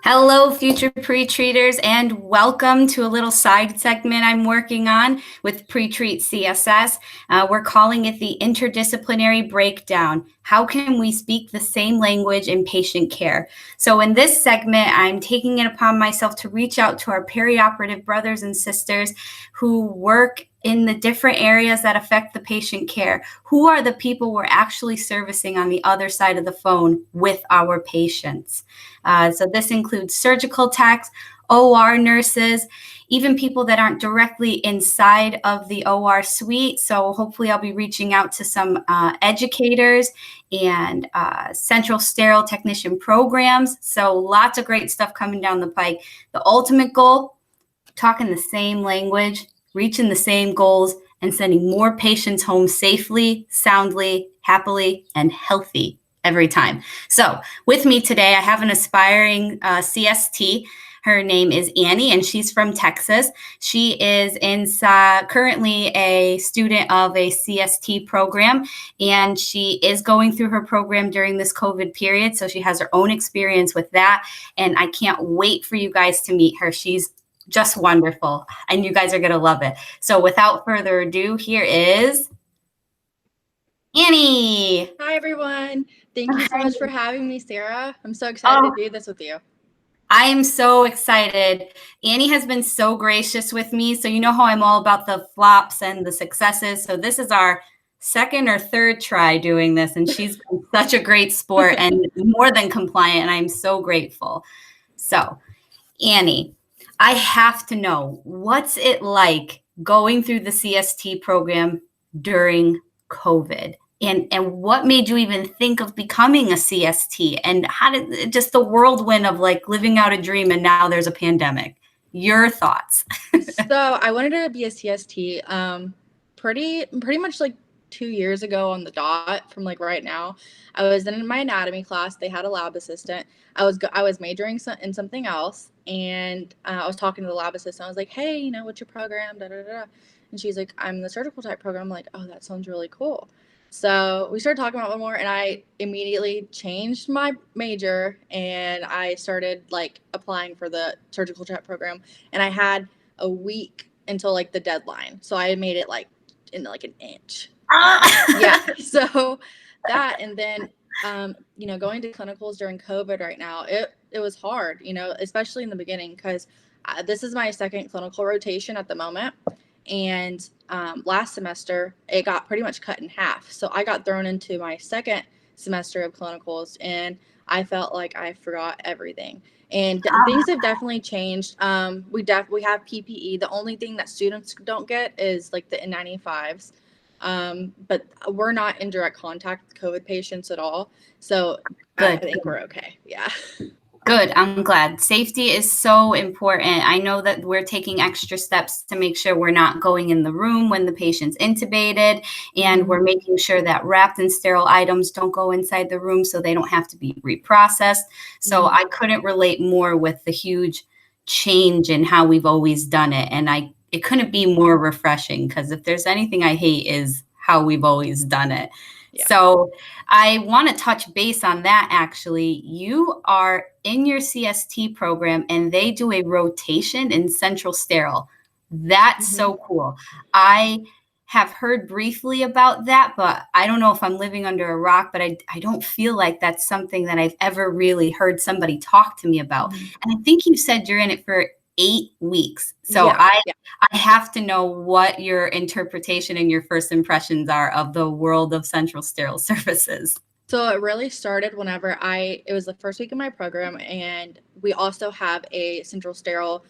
Hello, future pre-treaters, and welcome to a little side segment I'm working on with Pre-Treat CSS. We're calling it the Interdisciplinary Breakdown. How can we speak the same language in patient care? So in this segment, I'm taking it upon myself to reach out to our perioperative brothers and sisters who work in the different areas that affect the patient care. Who are the people we're actually servicing on the other side of the phone with our patients? So this includes surgical techs, OR nurses, even people that aren't directly inside of the OR suite. So hopefully I'll be reaching out to some educators and Central Sterile Technician programs. So lots of great stuff coming down the pike. The ultimate goal, talking the same language, reaching the same goals, and sending more patients home safely, soundly, happily, and healthy every time. So with me today, I have an aspiring CST. Her name is Annie, and she's from Texas. She is currently a student of a CST program, and she is going through her program during this COVID period. So she has her own experience with that, and I can't wait for you guys to meet her. She's just wonderful, and you guys are going to love it. So without further ado, here is Annie. Hi, everyone. Thank you so much for having me, Sarah. I'm so excited to do this with you. I am so excited. Annie has been so gracious with me. So you know how I'm all about the flops and the successes. So this is our second or third try doing this, and she's been such a great sport and more than compliant, and I'm so grateful. So, Annie, I have to know, what's it like going through the CST program during COVID? And what made you even think of becoming a CST? And how did just the whirlwind of like living out a dream and now there's a pandemic? Your thoughts? So I wanted to be a CST pretty much like 2 years ago on the dot from like right now. I was in my anatomy class. They had a lab assistant. I was majoring in something else, and I was talking to the lab assistant. I was like, hey, what's your program? Da, da, da. And she's like, I'm the surgical type program. I'm like, oh, that sounds really cool. So we started talking about it more, and I immediately changed my major, and I started like applying for the surgical type program, and I had a week until like the deadline. So I made it like in like an inch. Yeah. So that, and then, going to clinicals during COVID right now, it was hard, especially in the beginning, because this is my second clinical rotation at the moment. And last semester, it got pretty much cut in half. So I got thrown into my second semester of clinicals, and I felt like I forgot everything. And things have definitely changed. We have PPE. The only thing that students don't get is like the N95s. But we're not in direct contact with COVID patients at all. So I think we're okay. Yeah. Good. I'm glad. Safety is so important. I know that we're taking extra steps to make sure we're not going in the room when the patient's intubated, and we're making sure that wrapped and sterile items don't go inside the room so they don't have to be reprocessed. So I couldn't relate more with the huge change in how we've always done it. And it couldn't be more refreshing, because if there's anything I hate is how we've always done it. Yeah. So I want to touch base on that. Actually, you are in your CST program and they do a rotation in Central Sterile. That's so cool. I have heard briefly about that, but I don't know if I'm living under a rock, but I don't feel like that's something that I've ever really heard somebody talk to me about. And I think you said you're in it for 8 weeks. So I have to know what your interpretation and your first impressions are of the world of Central Sterile Services. So it really started whenever it was the first week of my program, and we also have a Central Sterile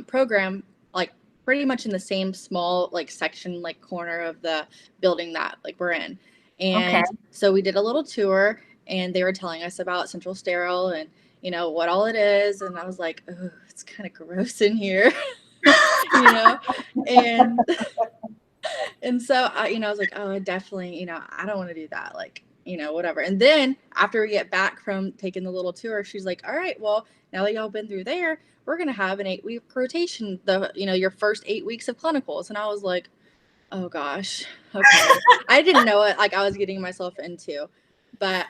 program, like pretty much in the same small like section, like corner of the building that like we're in. And so we did a little tour, and they were telling us about Central Sterile and what all it is. And I was like, oh, it's kind of gross in here, and so I was like, oh, definitely, I don't want to do that. Like, whatever. And then after we get back from taking the little tour, she's like, all right, well, now that y'all been through there, we're going to have an 8-week rotation, your first 8 weeks of clinicals. And I was like, oh gosh. Okay. I didn't know it, like I was getting myself into, but,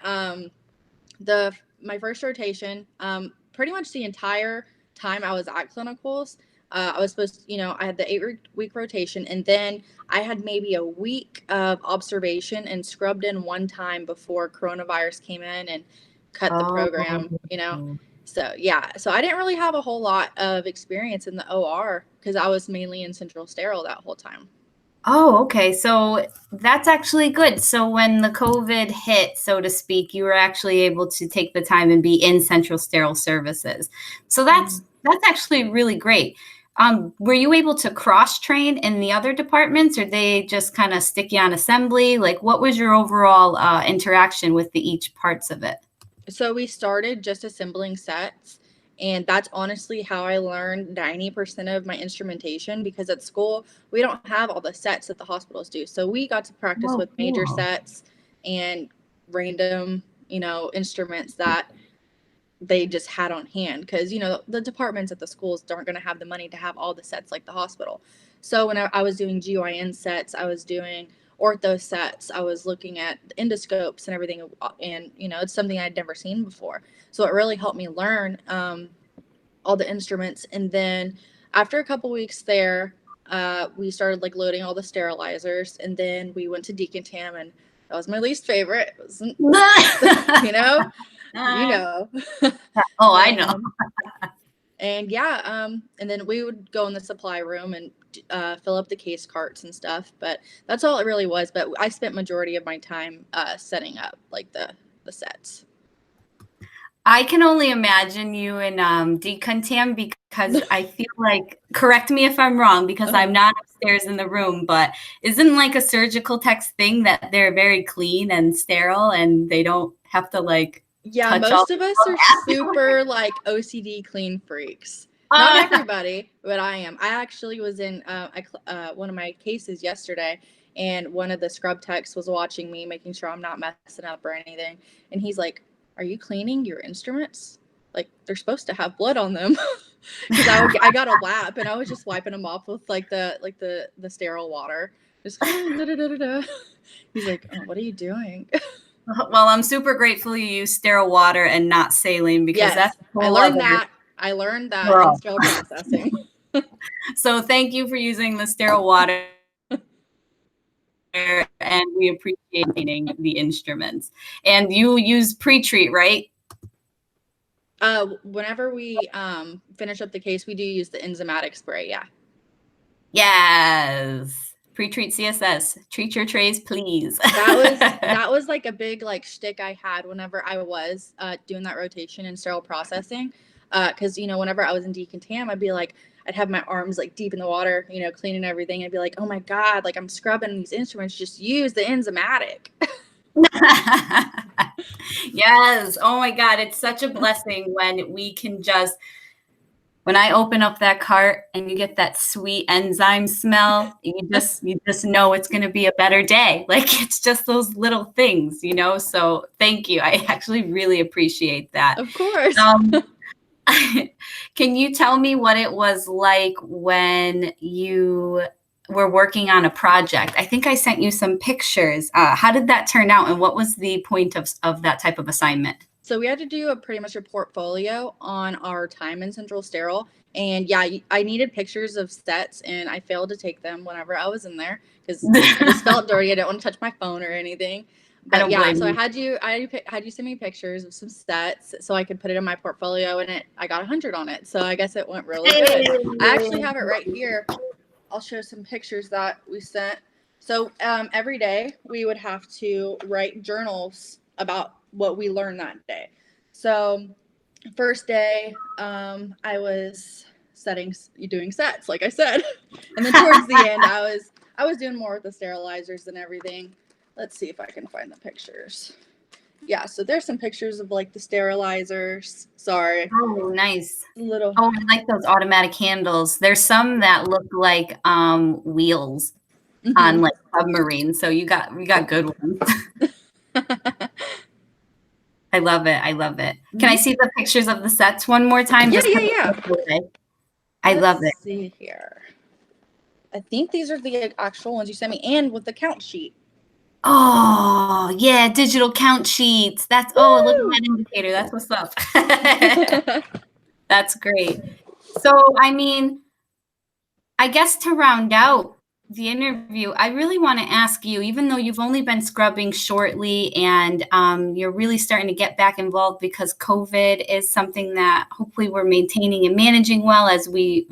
my first rotation, pretty much the entire time I was at clinicals, I was supposed to, I had the 8-week rotation, and then I had maybe a week of observation and scrubbed in one time before coronavirus came in and cut the program. So yeah, so I didn't really have a whole lot of experience in the OR because I was mainly in Central Sterile that whole time. Oh, okay. So that's actually good. So when the COVID hit, so to speak, you were actually able to take the time and be in Central Sterile Services. So that's actually really great. Were you able to cross train in the other departments, or they just kind of stick you on assembly? Like, what was your overall interaction with each parts of it? So we started just assembling sets, and that's honestly how I learned 90% of my instrumentation, because at school we don't have all the sets that the hospitals do. So we got to practice with major sets and random, instruments that they just had on hand, because the departments at the schools aren't going to have the money to have all the sets like the hospital. So when I was doing GYN sets, I was doing ortho sets, I was looking at endoscopes and everything, and it's something I'd never seen before, so it really helped me learn all the instruments. And then after a couple weeks there, we started like loading all the sterilizers, and then we went to decontam, and that was my least favorite. It wasn't, Oh, I know. And yeah, and then we would go in the supply room and fill up the case carts and stuff. But that's all it really was. But I spent majority of my time setting up like the sets. I can only imagine you in decontam, because I feel like, correct me if I'm wrong, because I'm not upstairs in the room, but isn't like a surgical tech's thing that they're very clean and sterile and they don't have to like touch most of us are super like OCD clean freaks. Not everybody, but I am. I actually was in one of my cases yesterday, and one of the scrub techs was watching me, making sure I'm not messing up or anything, and he's like, "Are you cleaning your instruments? Like, they're supposed to have blood on them." Because I got a lap, and I was just wiping them off with the sterile water. Just He's like, "Oh, what are you doing?" Well, I'm super grateful you use sterile water and not saline, because that's I learned that in sterile processing. So thank you for using the sterile water, and we appreciate cleaning the instruments. And you use pre-treat, right? Whenever we finish up the case, we do use the enzymatic spray. Yeah. Yes. Pre-treat CSS. Treat your trays, please. That was like a big like shtick I had whenever I was doing that rotation in sterile processing. Because whenever I was in decontam, I'd be like, I'd have my arms like deep in the water, cleaning everything. I'd be like, oh my God, like I'm scrubbing these instruments. Just use the enzymatic. Yes. Oh my God. It's such a blessing when we can when I open up that cart and you get that sweet enzyme smell, you just know it's going to be a better day. Like, it's just those little things, So thank you. I actually really appreciate that. Of course. Can you tell me what it was like when you were working on a project? I think I sent you some pictures. How did that turn out, and what was the point of that type of assignment? So we had to do pretty much a portfolio on our time in Central Sterile. And yeah, I needed pictures of sets, and I failed to take them whenever I was in there because I just felt dirty. I didn't want to touch my phone or anything. But yeah, so I had you send me pictures of some sets so I could put it in my portfolio, and I got 100 on it. So I guess it went really good. I actually have it right here. I'll show some pictures that we sent. So every day we would have to write journals about what we learned that day. So first day, I was doing sets, like I said, and then towards the end, I was doing more with the sterilizers and everything. Let's see if I can find the pictures. Yeah, so there's some pictures of like the sterilizers. Sorry. Oh, nice. Oh, I like those automatic handles. There's some that look like wheels on like submarines. So we got good ones. I love it. I love it. Can I see the pictures of the sets one more time? Yeah. I love it. Let's see here. I think these are the actual ones you sent me, and with the count sheet. Oh, yeah, digital count sheets. Look at that indicator. That's what's up. That's great. So, I mean, I guess to round out the interview, I really want to ask you, even though you've only been scrubbing shortly and you're really starting to get back involved because COVID is something that hopefully we're maintaining and managing well as we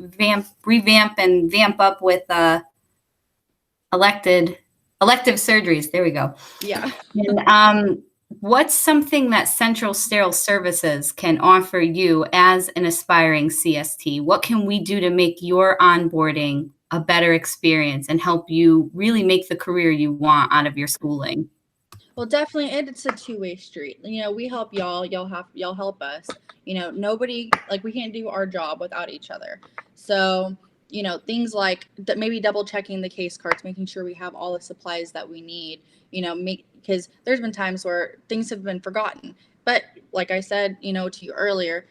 revamp and vamp up with elective surgeries. There we go. Yeah. And what's something that Central Sterile Services can offer you as an aspiring CST? What can we do to make your onboarding a better experience and help you really make the career you want out of your schooling? Well, definitely, it's a two-way street. We help y'all help us. Nobody, like, we can't do our job without each other. So, things like maybe double checking the case cards, making sure we have all the supplies that we need, because there's been times where things have been forgotten. But like I said, to you earlier,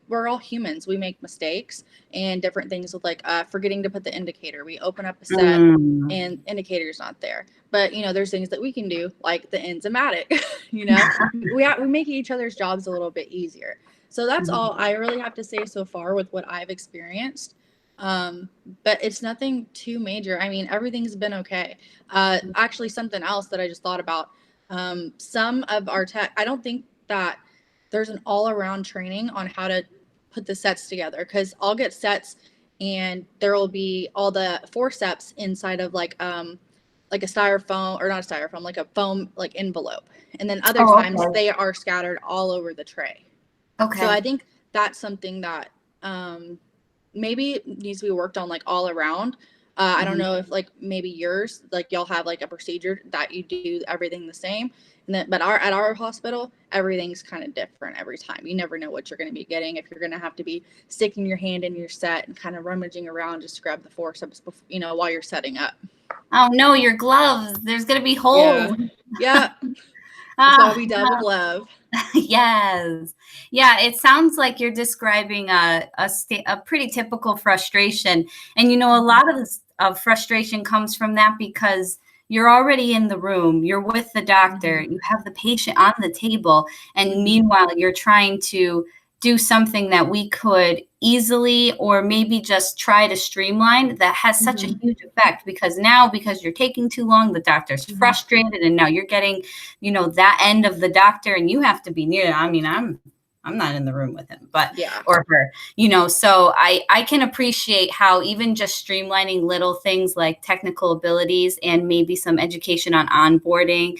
we're all humans. We make mistakes and different things with forgetting to put the indicator. We open up a set and indicator's not there. But there's things that we can do, like the enzymatic. We make each other's jobs a little bit easier. So that's all I really have to say so far with what I've experienced. But it's nothing too major. I mean, everything's been okay. Actually, something else that I just thought about. Some of our tech, I don't think that there's an all-around training on how to put the sets together, because I'll get sets and there will be all the forceps inside of like a styrofoam, or not a styrofoam, like a foam like envelope, and then other times they are scattered all over the tray. So I think that's something that maybe needs to be worked on, like, all around. I don't know if maybe yours, y'all have a procedure that you do everything the same, and then but at our hospital everything's kind of different every time. You never know what you're going to be getting, if you're going to have to be sticking your hand in your set and kind of rummaging around just to grab the forceps before, while you're setting up. Oh no, your gloves, there's going to be holes. Yeah. That's why we double glove. Yes. Yeah, it sounds like you're describing a pretty typical frustration. And, a lot of this frustration comes from that because you're already in the room, you're with the doctor, you have the patient on the table, and meanwhile, you're trying to do something that we could easily or maybe just try to streamline that has such a huge effect, because you're taking too long, the doctor's frustrated, and now you're getting, that end of the doctor, and you have to be near. I mean, I'm not in the room with him, but or her, so I can appreciate how even just streamlining little things like technical abilities and maybe some education on onboarding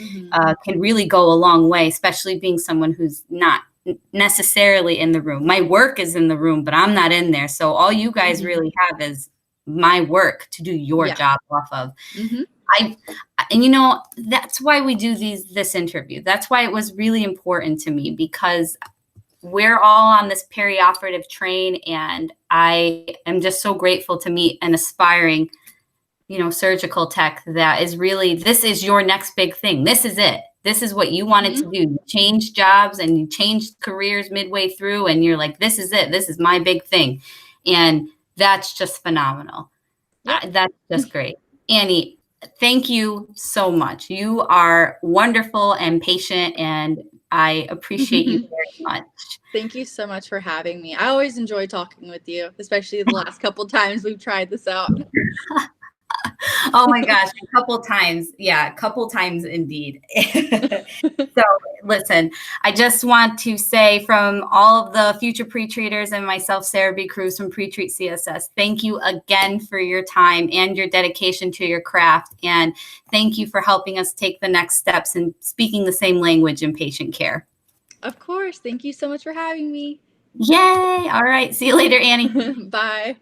can really go a long way, especially being someone who's not necessarily in the room. My work is in the room, but I'm not in there. So all you guys really have is my work to do your job off of. And that's why we do this interview. That's why it was really important to me, because we're all on this perioperative train, and I am just so grateful to meet an aspiring, surgical tech that is really, this is your next big thing. This is it. This is what you wanted to do. You change jobs and you changed careers midway through, and you're like, this is it. This is my big thing. And that's just phenomenal. That's just great. Annie, thank you so much. You are wonderful and patient, and I appreciate you very much. Thank you so much for having me. I always enjoy talking with you, especially the last couple times we've tried this out. Oh my gosh, a couple times. Yeah, a couple times indeed. So listen, I just want to say, from all of the future pre-treaters and myself, Sarah B. Cruz from Pre-Treat CSS, thank you again for your time and your dedication to your craft. And thank you for helping us take the next steps in speaking the same language in patient care. Of course. Thank you so much for having me. Yay. All right. See you later, Annie. Bye.